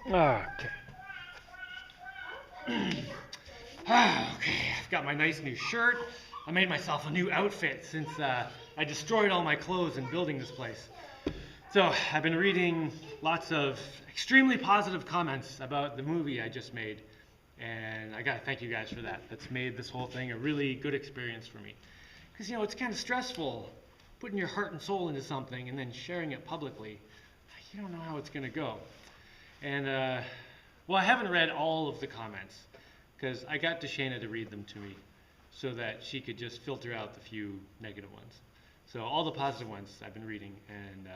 Okay. Okay, I've got my nice new shirt. I made myself a new outfit since I destroyed all my clothes in building this place. So I've been reading lots of extremely positive comments about the movie I just made, and I gotta thank you guys for that. That's made this whole thing a really good experience for me. Because it's kind of stressful putting your heart and soul into something and then sharing it publicly. You don't know how it's gonna go. And well, I haven't read all of the comments because I got Deshana to read them to me so that she could just filter out the few negative ones. So all the positive ones I've been reading, and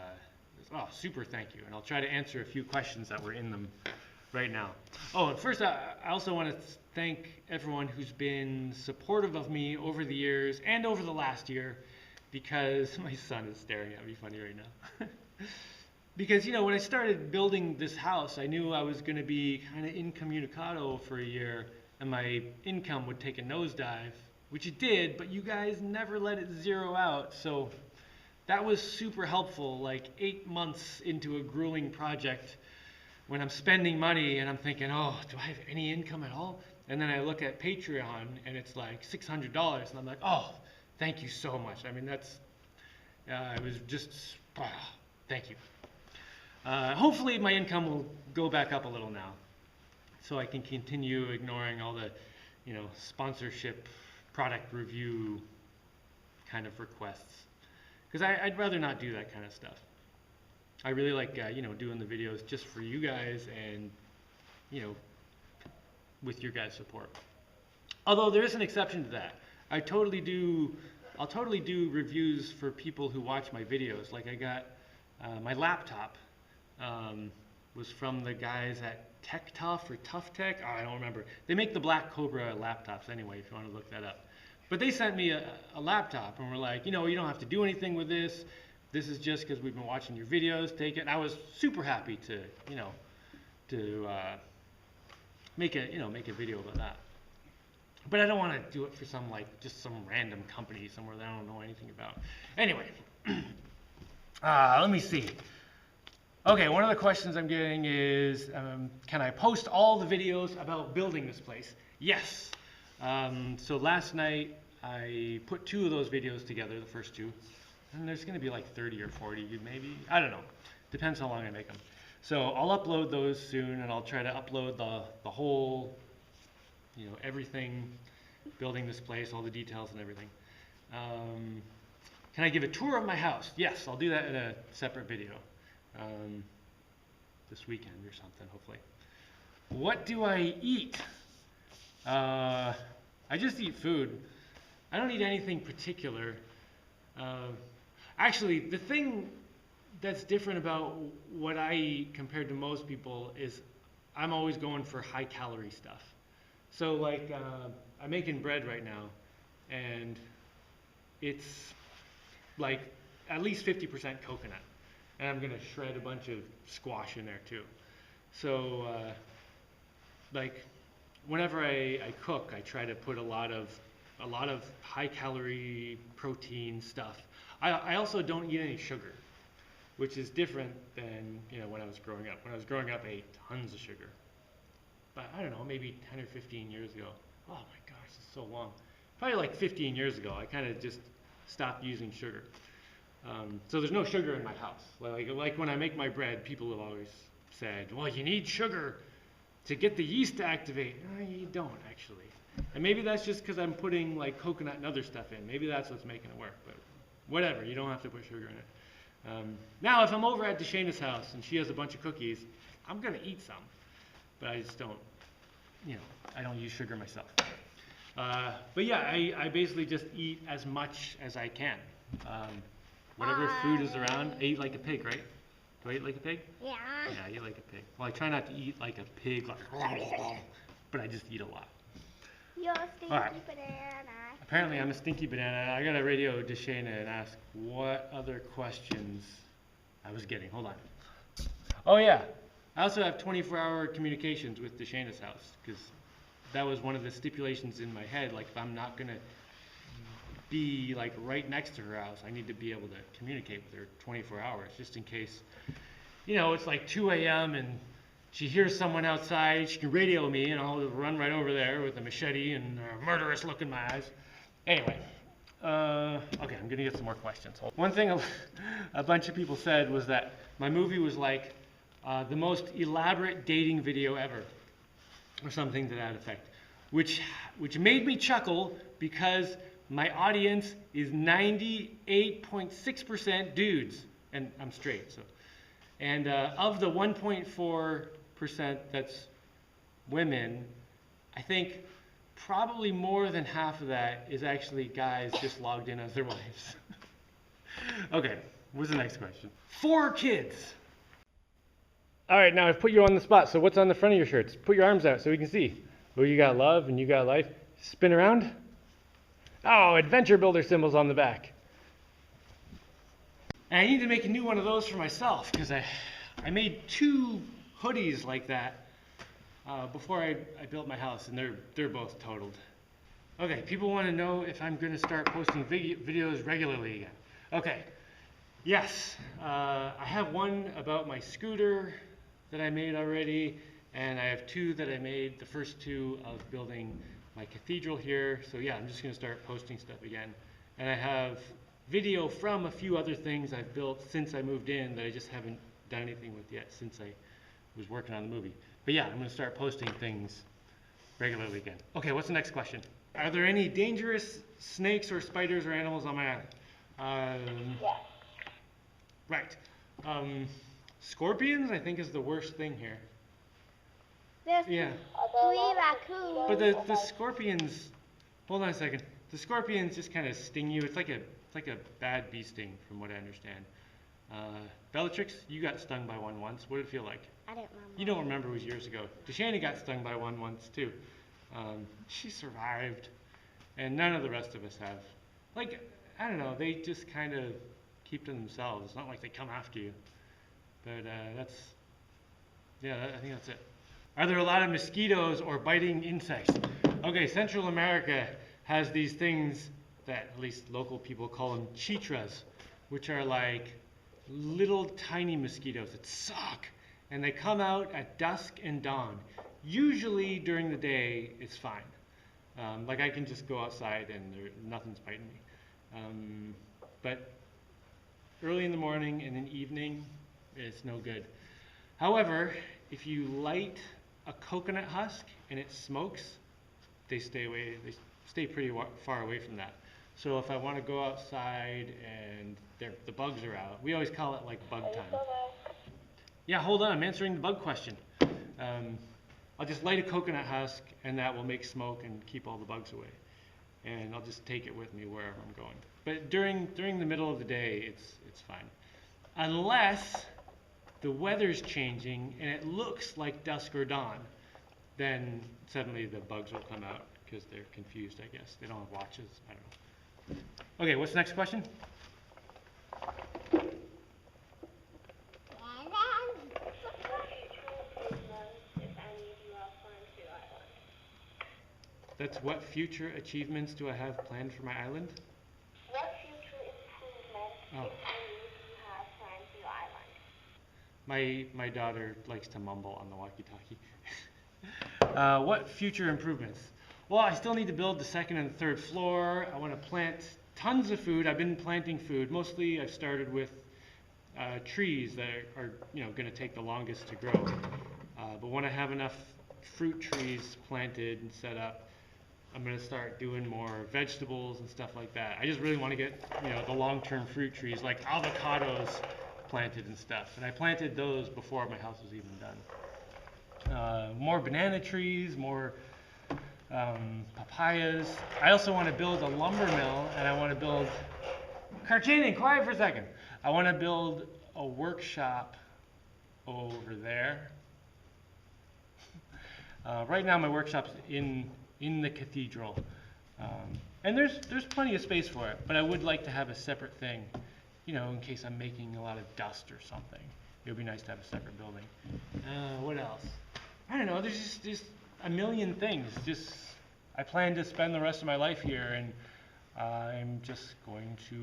super thank you. And I'll try to answer a few questions that were in them right now. Oh, and first, I also want to thank everyone who's been supportive of me over the years and over the last year, because my son is staring at me funny right now. Because, when I started building this house, I knew I was going to be kind of incommunicado for a year, and my income would take a nosedive, which it did, but you guys never let it zero out, so that was super helpful, like 8 months into a grueling project, when I'm spending money and I'm thinking, oh, do I have any income at all? And then I look at Patreon, and it's like $600, and I'm like, oh, thank you so much. I mean, it was just, thank you. Hopefully my income will go back up a little now, so I can continue ignoring all the, sponsorship, product review kind of requests. Because I'd rather not do that kind of stuff. I really like, doing the videos just for you guys and, with your guys' support. Although there is an exception to that. I'll totally do reviews for people who watch my videos. Like I got my laptop. Was from the guys at Tech Tough or Tough Tech. Oh, I don't remember. They make the Black Cobra laptops anyway, if you want to look that up. But they sent me a laptop and were like, you don't have to do anything with this. This is just because we've been watching your videos. Take it. And I was super happy to make a video about that. But I don't want to do it for some random company somewhere that I don't know anything about. Anyway, let me see. Okay, one of the questions I'm getting is, can I post all the videos about building this place? Yes. So last night, I put 2 of those videos together, the first 2. And there's going to be like 30 or 40 maybe. I don't know. Depends how long I make them. So I'll upload those soon, and I'll try to upload the whole, everything, building this place, all the details and everything. Can I give a tour of my house? Yes, I'll do that in a separate video. This weekend or something, hopefully. What do I eat? I just eat food. I don't eat anything particular. Actually, the thing that's different about what I eat compared to most people is I'm always going for high calorie stuff. So like, I'm making bread right now, and it's like at least 50% coconut. And I'm gonna shred a bunch of squash in there too. So, like, whenever I cook, I try to put a lot of high-calorie protein stuff. I also don't eat any sugar, which is different than when I was growing up. When I was growing up, I ate tons of sugar. But I don't know, maybe 10 or 15 years ago. Oh my gosh, it's so long. Probably like 15 years ago, I kind of just stopped using sugar. So there's no sugar in my house. Like when I make my bread, people have always said, well, you need sugar to get the yeast to activate. No, you don't, actually. And maybe that's just because I'm putting like coconut and other stuff in. Maybe that's what's making it work. But whatever, you don't have to put sugar in it. Now, if I'm over at Deshana's house and she has a bunch of cookies, I'm going to eat some. But I just don't, I don't use sugar myself. But yeah, I basically just eat as much as I can. Whatever food is around, I eat like a pig, right? Do I eat like a pig? Yeah. Yeah, I eat like a pig. Well, I try not to eat like a pig, but I just eat a lot. You're a stinky banana. Apparently, I'm a stinky banana. I gotta radio Deshana and ask what other questions I was getting. Hold on. Oh yeah, I also have 24-hour communications with Deshana's house, because that was one of the stipulations in my head. Like, if I'm not gonna be like right next to her house, I need to be able to communicate with her 24 hours, just in case, it's like 2 a.m. and she hears someone outside, she can radio me, and I'll run right over there with a machete and a murderous look in my eyes. Anyway, okay, I'm gonna get some more questions. One thing a bunch of people said was that my movie was like the most elaborate dating video ever, or something to that effect, which made me chuckle because my audience is 98.6% dudes, and I'm straight, so. And of the 1.4% that's women, I think probably more than half of that is actually guys just logged in as their wives. Okay, what's the next question? 4 kids. All right, now I've put you on the spot, so what's on the front of your shirts? Put your arms out so we can see. Oh, you got love and you got life. Spin around. Oh, adventure builder symbols on the back. And I need to make a new one of those for myself because I made 2 hoodies like that before I built my house, and they're both totaled. Okay, people want to know if I'm going to start posting videos regularly again. Okay, yes, I have one about my scooter that I made already, and I have 2 that I made, the first 2 of building my cathedral here. So yeah, I'm just going to start posting stuff again. And I have video from a few other things I've built since I moved in that I just haven't done anything with yet since I was working on the movie. But yeah, I'm going to start posting things regularly again. Okay, what's the next question? Are there any dangerous snakes or spiders or animals on my island? Yes. Right. Scorpions, I think, is the worst thing here. There's Yeah. 3 raccoons. But the scorpions, hold on a second. The scorpions just kind of sting you. It's like a bad bee sting, from what I understand. Bellatrix, you got stung by one once. What did it feel like? I don't remember. You don't remember, it was years ago. Deshani got stung by one once too. She survived, and none of the rest of us have. Like, I don't know, they just kind of keep to themselves. It's not like they come after you. But I think that's it. Are there a lot of mosquitoes or biting insects? Okay, Central America has these things that at least local people call them chitras, which are like little tiny mosquitoes that suck. And they come out at dusk and dawn. Usually during the day, it's fine. Like I can just go outside and nothing's biting me. But early in the morning and in evening, it's no good. However, if you light a coconut husk and it smokes, they stay pretty far away from that. So if I want to go outside and the bugs are out, we always call it like bug time. Yeah, hold on, I'm answering the bug question. I'll just light a coconut husk and that will make smoke and keep all the bugs away. And I'll just take it with me wherever I'm going. But during the middle of the day, it's fine. Unless the weather's changing and it looks like dusk or dawn, then suddenly the bugs will come out because they're confused, I guess. They don't have watches, I don't know. Okay, what's the next question? That's what future achievements do I have planned for my island? What future improvements, if any, do you have planned for your island? My daughter likes to mumble on the walkie-talkie. What future improvements? Well, I still need to build the 2nd and 3rd floor. I want to plant tons of food. I've been planting food. Mostly I've started with trees that are going to take the longest to grow. But when I have enough fruit trees planted and set up, I'm going to start doing more vegetables and stuff like that. I just really want to get, the long-term fruit trees like avocados planted and stuff. And I planted those before my house was even done. More banana trees, more papayas. I also want to build a lumber mill, and I want to build... Cartanian, quiet for a second. I want to build a workshop over there. Right now my workshop's in the cathedral, and there's plenty of space for it, but I would like to have a separate thing, in case I'm making a lot of dust or something. It would be nice to have a separate building. What else? I don't know, there's just a million things. I plan to spend the rest of my life here, and I'm just going to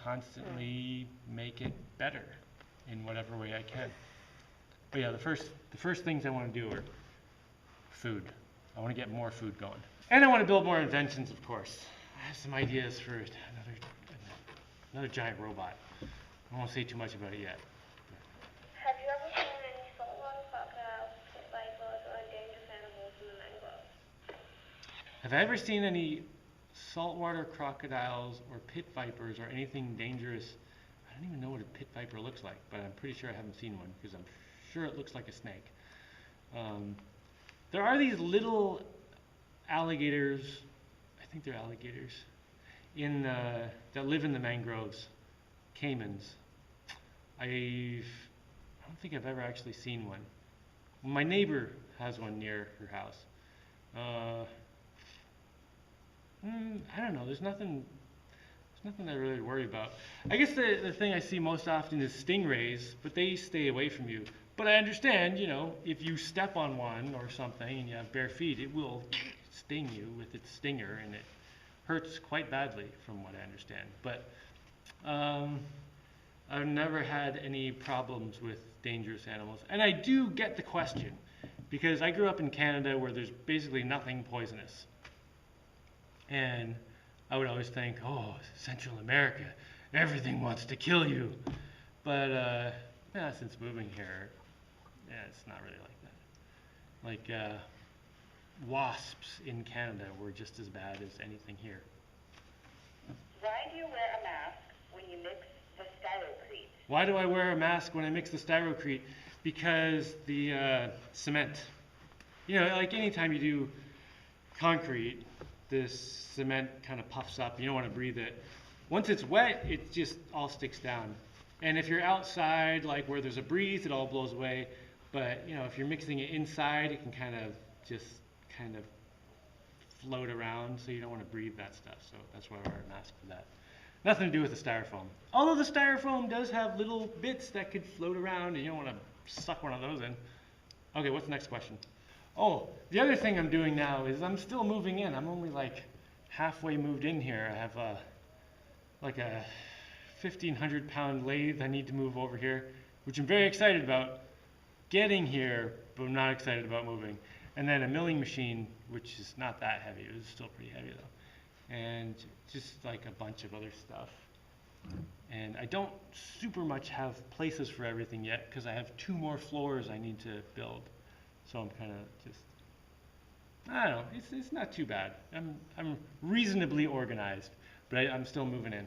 constantly make it better in whatever way I can. But yeah, the first things I want to do are food. I want to get more food going. And I want to build more inventions, of course. I have some ideas for another giant robot. I won't say too much about it yet. Have you ever seen any saltwater crocodiles, pit vipers, or endangered animals in the mangroves? Have I ever seen any saltwater crocodiles or pit vipers or anything dangerous? I don't even know what a pit viper looks like, but I'm pretty sure I haven't seen one because I'm sure it looks like a snake. There are these little alligators, I think they're alligators, that live in the mangroves, caimans. I don't think I've ever actually seen one. My neighbor has one near her house. I don't know. There's nothing I really worry about. I guess the thing I see most often is stingrays, but they stay away from you. But I understand, if you step on one or something and you have bare feet, it will sting you with its stinger, and it hurts quite badly, from what I understand. But I've never had any problems with dangerous animals. And I do get the question, because I grew up in Canada where there's basically nothing poisonous. And I would always think, oh, Central America, everything wants to kill you. But since moving here, it's not really like that. Like wasps in Canada were just as bad as anything here. Why do you wear a mask when you mix the styrocrete? Why do I wear a mask when I mix the styrocrete? Because the cement. Like anytime you do concrete, this cement kind of puffs up. You don't want to breathe it. Once it's wet, it just all sticks down. And if you're outside, like where there's a breeze, it all blows away. But if you're mixing it inside, it can kind of float around, so you don't want to breathe that stuff. So that's why I wear a mask for that. Nothing to do with the styrofoam. Although the styrofoam does have little bits that could float around, and you don't want to suck one of those in. Okay, what's the next question? Oh, the other thing I'm doing now is I'm still moving in. I'm only like halfway moved in here. I have a 1,500-pound lathe I need to move over here, which I'm very excited about getting here, but I'm not excited about moving. And then a milling machine, which is not that heavy. It was still pretty heavy though. And just like a bunch of other stuff. And I don't super much have places for everything yet because I have 2 more floors I need to build. So I'm kind of just, I don't know, it's not too bad. I'm reasonably organized, but I'm still moving in.